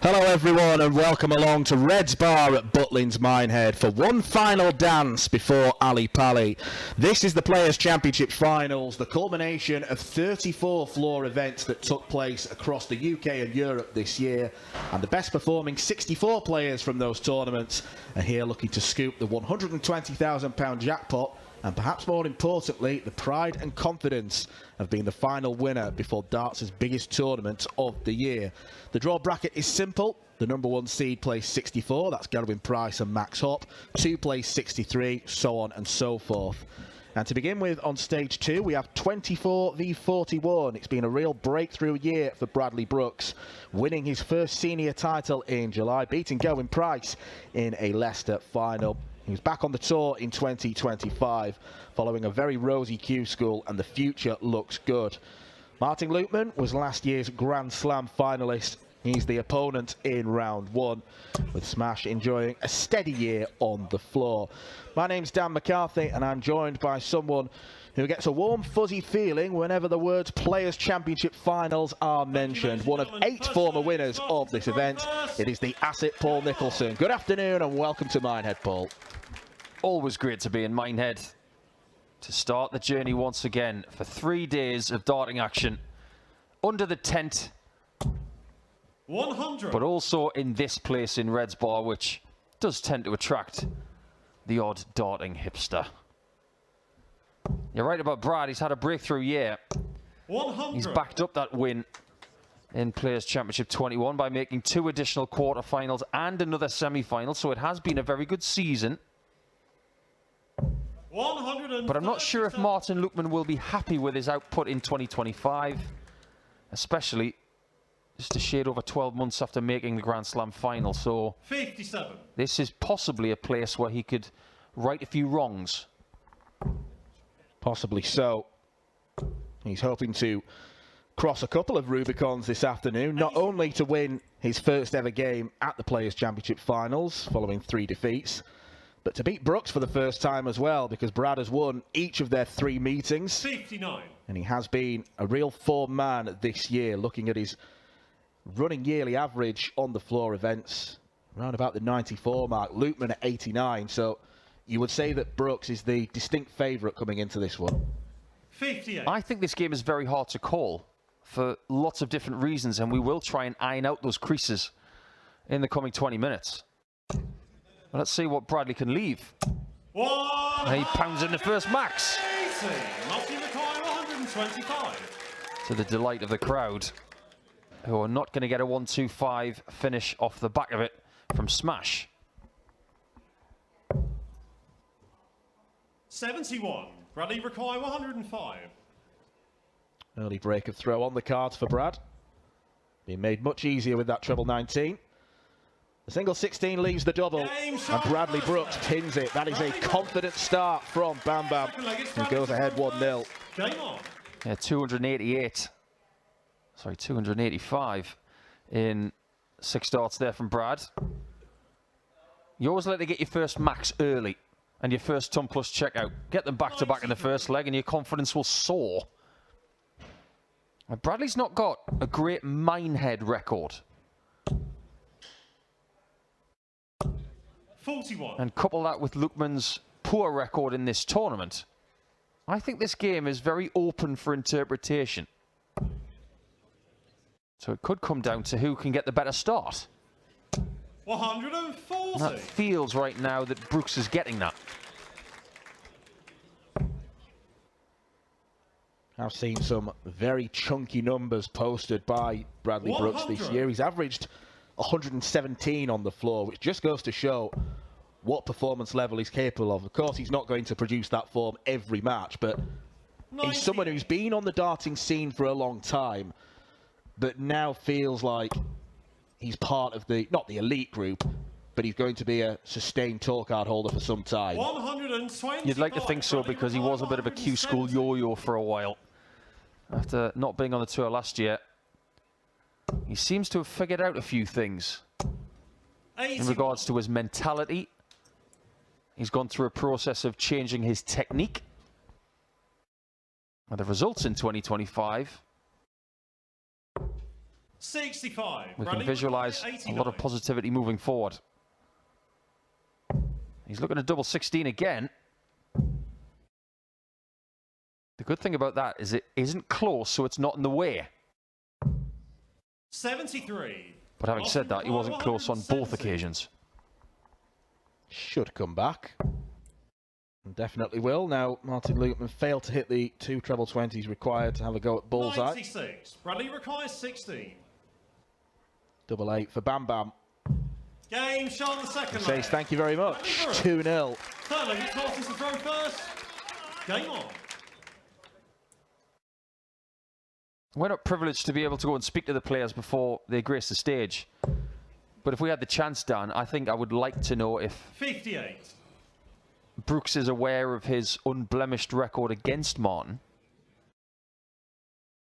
Hello everyone and welcome along to Red's Bar at Butlins Minehead for one final dance before Ali Pali. This is the Players' Championship Finals, the culmination of 34 floor events that took place across the UK and Europe this year, and the best performing 64 players from those tournaments are here looking to scoop the £120,000 jackpot, and perhaps more importantly, the pride and confidence of being the final winner before darts' biggest tournament of the year. The draw bracket is simple. The number one seed plays 64, that's Gerwin Price and Max Hopp. 2 plays 63, so on and so forth. And to begin with, on stage 2, we have 24 v 41. It's been a real breakthrough year for Bradley Brooks, winning his first senior title in July, beating Gerwin Price in a Leicester final. He's back on the tour in 2025, following a very rosy Q school, and the future looks good. Martin Lukeman was last year's Grand Slam finalist. He's the opponent in round 1, with Smash enjoying a steady year on the floor. My name's Dan McCarthy, and I'm joined by someone who gets a warm, fuzzy feeling whenever the words Players' Championship Finals are mentioned. One of 8 former winners of this event. It is the Asset Paul Nicholson. Good afternoon and welcome to Minehead, Paul. Always great to be in Minehead to start the journey once again for 3 days of darting action under the tent, 100. but also in this place in Red's Bar, which does tend to attract the odd darting hipster. You're right about Brad. He's had a breakthrough year. 100. He's backed up that win in Players' Championship 21 by making 2 additional quarterfinals and another semi-final, so it has been a very good season. But I'm not sure if Martin Lukeman will be happy with his output in 2025, especially just a shade over 12 months after making the Grand Slam final. So 57. This is possibly a place where he could right a few wrongs. Possibly so. He's hoping to cross a couple of Rubicons this afternoon, not only to win his first ever game at the Players' Championship Finals following 3 defeats, but to beat Brooks for the first time as well, because Brad has won each of their 3 meetings. 59. And he has been a real form man this year, looking at his running yearly average on the floor events, around about the 94 mark. Lukeman at 89, so you would say that Brooks is the distinct favourite coming into this one. 58. I think this game is very hard to call for lots of different reasons, and we will try and iron out those creases in the coming 20 minutes. Well, let's see what Bradley can leave. And he pounds in the first max. To the delight of the crowd, who are not going to get a 1-2-5 finish off the back of it from Smash. 71. Bradley require 105. Early break of throw on the cards for Brad. Being made much easier with that treble 19. The single 16 leaves the double, and Bradley Brooks pins it. That is a confident start from Bam Bam, who goes ahead 1-0. Yeah, 285 in 6 darts there from Brad. You always like to get your first max early and your first ton plus checkout. Get them back to back in the first leg and your confidence will soar. And Bradley's not got a great Minehead record. 41. And couple that with Lukeman's poor record in this tournament, I think this game is very open for interpretation. So it could come down to who can get the better start. 140. And that feels right now that Brooks is getting that. I've seen some very chunky numbers posted by Bradley Brooks this year. He's averaged 117 on the floor, which just goes to show what performance level he's capable of. Of course, he's not going to produce that form every match, but he's someone who's been on the darting scene for a long time, but now feels like he's part of the, not the elite group, but he's going to be a sustained tour card holder for some time. 120. You'd like to think so, because he was a bit of a Q school yo-yo for a while. After not being on the tour last year, he seems to have figured out a few things in regards to his mentality. He's gone through a process of changing his technique. And the results in 2025 65. We can Bradley visualise Require, a 89. lot of positivity moving forward. He's looking at double 16 again. The good thing about that is it isn't close, so it's not in the way. 73. But having said that, he wasn't close on both 170. occasions. Should come back. And definitely will. Now, Martin Lukeman failed to hit the 2 treble 20s required to have a go at bullseye. 96. Bradley requires 16. Double 8 for Bam Bam. Game shot on the second Says leg. thank you very much. 2-0. Third leg, it passes the throw first. Game on. We're not privileged to be able to go and speak to the players before they grace the stage. But if we had the chance, Dan, I think I would like to know if 58. Brooks is aware of his unblemished record against Martin.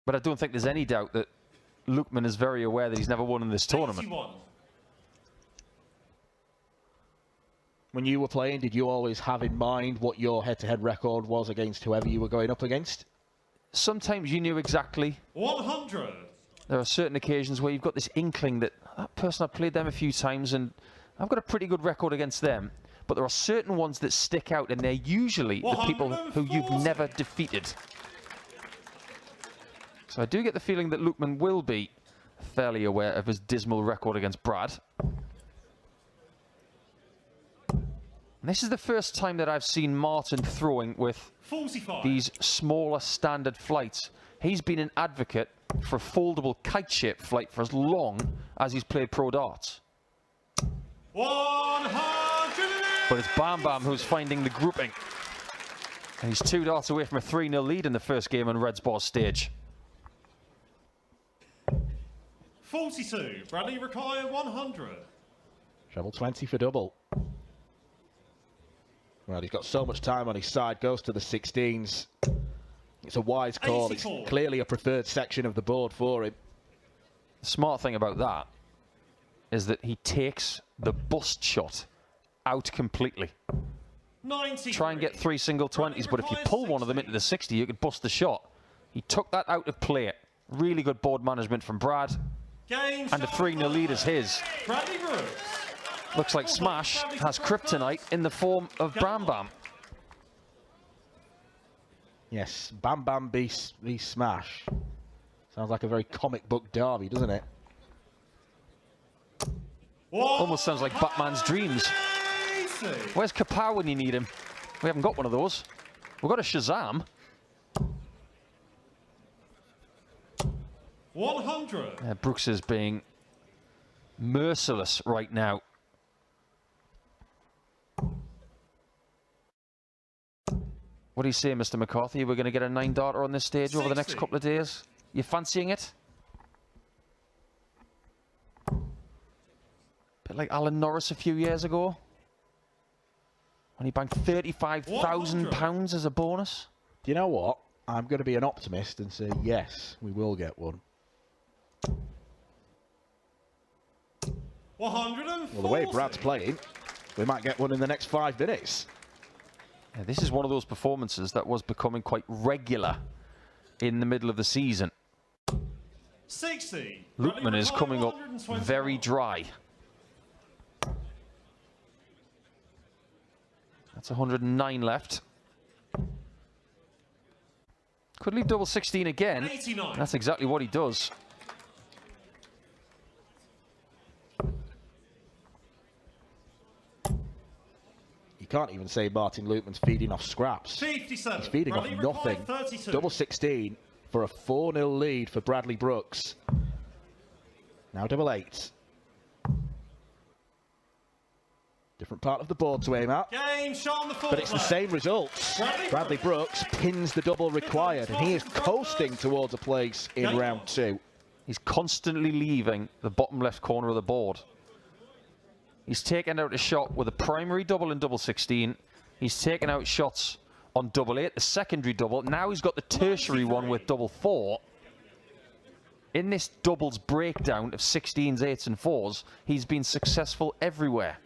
But I don't think there's any doubt that Lukeman is very aware that he's never won in this tournament. 81. When you were playing, did you always have in mind what your head-to-head record was against whoever you were going up against? Sometimes you knew exactly. 100. There are certain occasions where you've got this inkling that that person, I've played them a few times and I've got a pretty good record against them. But there are certain ones that stick out, and they're usually the people who you've never defeated. So I do get the feeling that Lukeman will be fairly aware of his dismal record against Brad. And this is the first time that I've seen Martin throwing with 45. these smaller standard flights. He's been an advocate for a foldable kite-shaped flight for as long as he's played pro darts. 100. But it's Bam Bam who's finding the grouping. And he's 2 darts away from a 3-0 lead in the first game on Red's Bar's stage. 42. Bradley require 100. Treble 20 for double. Well, he's got so much time on his side, goes to the 16s. It's a wise call. 84. It's clearly a preferred section of the board for him. The smart thing about that is that he takes the bust shot out completely. 90. Try and get 3 single 20s, but if you pull one of them into the 60, you could bust the shot. He took that out of play. Really good board management from Brad. Game And the 3-0 lead is his. Bradley Brooks. Looks like Smash has kryptonite in the form of Bam Bam. Yes, Bam Bam v Smash. Sounds like a very comic book derby, doesn't it? Almost sounds like Batman's dreams. Where's Kapow when you need him? We haven't got one of those. We've got a Shazam. 100. Brooks is being merciless right now. What do you say, Mr. McCarthy? We're going to get a 9-darter on this stage over the next 60. couple of days. You fancying it? Bit like Alan Norris a few years ago, when he banked £35,000 as a bonus. Do you know what? I'm going to be an optimist and say, yes, we will get one. 140. Well, the way Brad's playing, we might get one in the next 5 minutes. Yeah, this is one of those performances that was becoming quite regular in the middle of the season. 60. Lukeman is coming up very dry. That's 109 left. Could leave double 16 again. 89. That's exactly what he does. You can't even say Martin Lukeman's feeding off scraps. 57. He's feeding Bradley off nothing. required 32. Double 16 for a 4-0 lead for Bradley Brooks. Now double 8. Different part of the board to aim at. Game shot on the But it's the same results. Bradley Brooks pins the double required, and he is coasting towards a place in round 2. He's constantly leaving the bottom left corner of the board. He's taken out a shot with a primary double in double 16. He's taken out shots on double 8, the secondary double. Now he's got the tertiary one with double 4. In this doubles breakdown of 16s, 8s and 4s, he's been successful everywhere.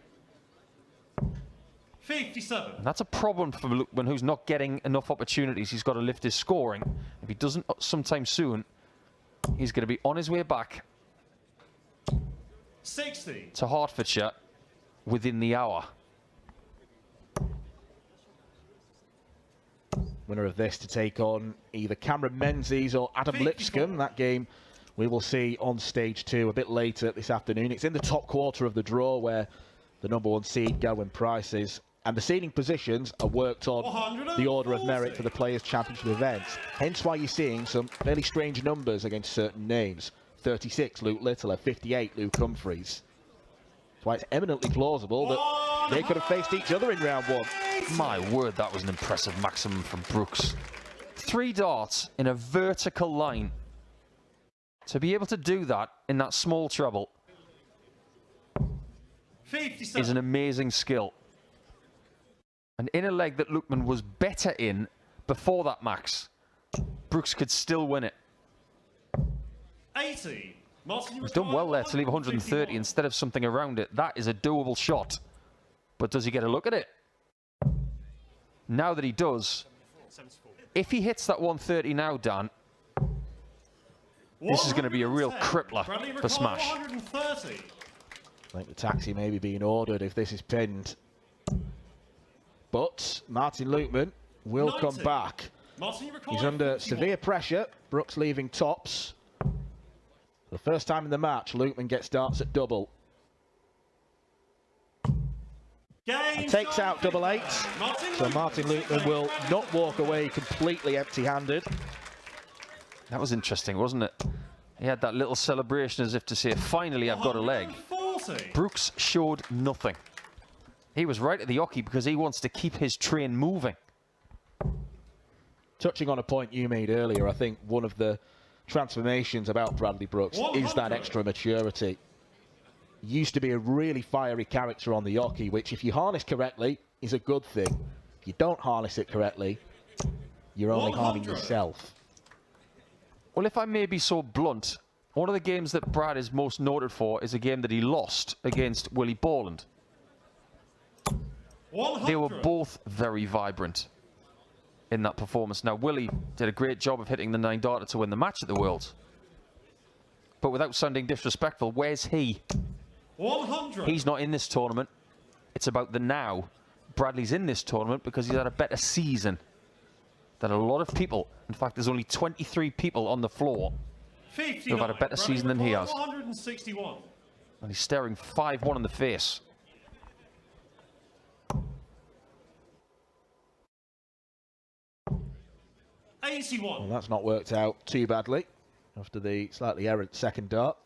57. And that's a problem for Lukeman, who's not getting enough opportunities. He's got to lift his scoring. If he doesn't sometime soon, he's going to be on his way back 60. to Hertfordshire within the hour. Winner of this to take on either Cameron Menzies or Adam 54. Lipscomb. That game we will see on stage 2 a bit later this afternoon. It's in the top quarter of the draw where the #1 seed Gawain Price is. And the seeding positions are worked on the order of merit for the Players' Championship events. Hence why you're seeing some fairly strange numbers against certain names. 36, Luke Littler. 58, Luke Humphreys. That's why it's eminently plausible that they could have faced each other in round 1. My word, that was an impressive maximum from Brooks. 3 darts in a vertical line. To be able to do that in that small treble 57. is an amazing skill. And in a leg that Lukeman was better in before that max, Brooks could still win it. 80. Martin, He's done well there to leave 130 instead of something around it. That is a doable shot. But does he get a look at it? Now that he does, if he hits that 130 now, Dan, this is going to be a real crippler for Smash. 130. I think the taxi may be being ordered if this is pinned. But Martin Lukeman will 90. come back. Martin, He's under severe pressure. Brooks leaving tops. For the first time in the match, Lukeman gets darts at double. And takes out double 8. So Martin Lukeman will not walk away completely empty-handed. That was interesting, wasn't it? He had that little celebration as if to say, finally, I've got a leg. 140. Brooks showed nothing. He was right at the hockey because he wants to keep his train moving. Touching on a point you made earlier, I think one of the transformations about Bradley Brooks is that 100. extra maturity. He used to be a really fiery character on the hockey, which if you harness correctly is a good thing. If you don't harness it correctly, you're only harming 100. yourself. Well, if I may be so blunt, one of the games that Brad is most noted for is a game that he lost against Willie Borland. 100. They were both very vibrant in that performance. Now, Willie did a great job of hitting the 9-darter to win the match at the Worlds. But without sounding disrespectful, where's he? 100. He's not in this tournament. It's about the now. Bradley's in this tournament because he's had a better season than a lot of people. In fact, there's only 23 people on the floor 59. who've had a better season than he has. 161. And he's staring 5-1 in the face. Well, that's not worked out too badly after the slightly errant second dart.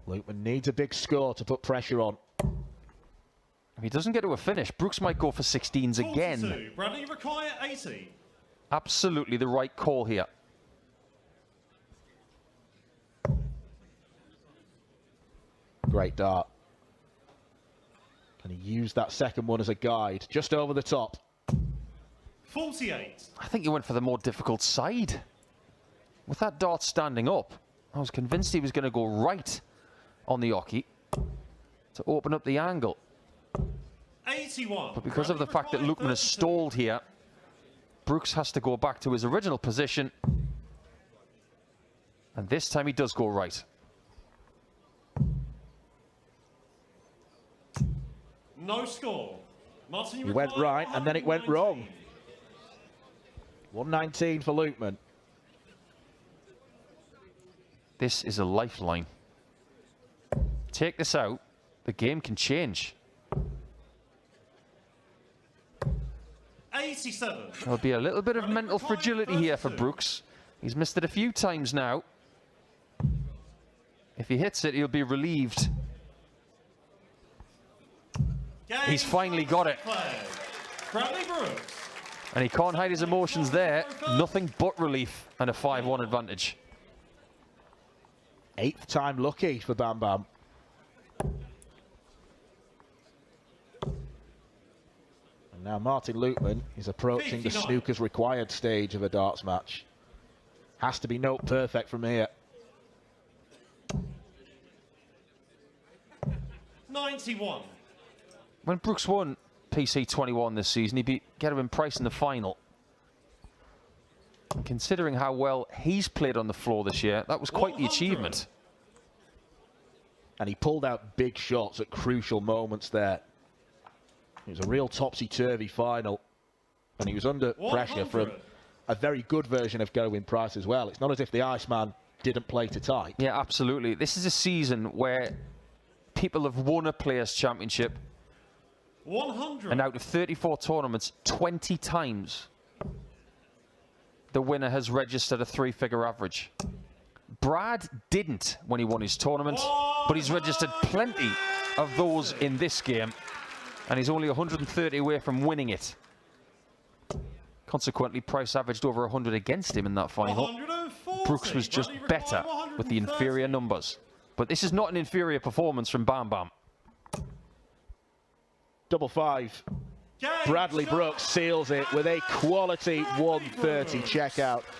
Lukeman needs a big score to put pressure on. If he doesn't get to a finish, Brooks might go for 16s again. 42. Bradley require 80. Absolutely the right call here. Great dart. Can he use that second one as a guide? Just over the top. 48. I think he went for the more difficult side. With that dart standing up, I was convinced he was going to go right on the hockey to open up the angle. 81. But because of the fact that Lukeman has stalled here, Brooks has to go back to his original position. And this time he does go right. No score. Martin, He went right and then it went wrong. 119 for Lukeman. This is a lifeline. Take this out, the game can change. 87. There'll be a little bit of mental fragility here for Brooks. He's missed it a few times now. If he hits it, he'll be relieved. He's finally got it. Bradley Brooks. And he can't hide his emotions there. Nothing but relief and a 5-1 advantage. 8th time lucky for Bam Bam. And now Martin Lukeman is approaching the 59. snookers required stage of a darts match. Has to be note perfect from here. 91. When Brooks won PC 21 this season, he beat Gawain Price in the final. And considering how well he's played on the floor this year, that was quite the 100. achievement. And he pulled out big shots at crucial moments there. It was a real topsy-turvy final. And he was under pressure from a very good version of Gerwyn Price as well. It's not as if the Iceman didn't play to tight. Yeah, absolutely. This is a season where people have won a Players' Championship. 100. And out of 34 tournaments, 20 times the winner has registered a 3-figure average. Brad didn't when he won his tournament, but he's registered plenty of those in this game, and he's only 130 away from winning it. Consequently, Price averaged over 100 against him in that final. 140. Brooks was just better with the inferior numbers. But this is not an inferior performance from Bam Bam. Double 5. Bradley Brooks seals it with a quality 130 checkout.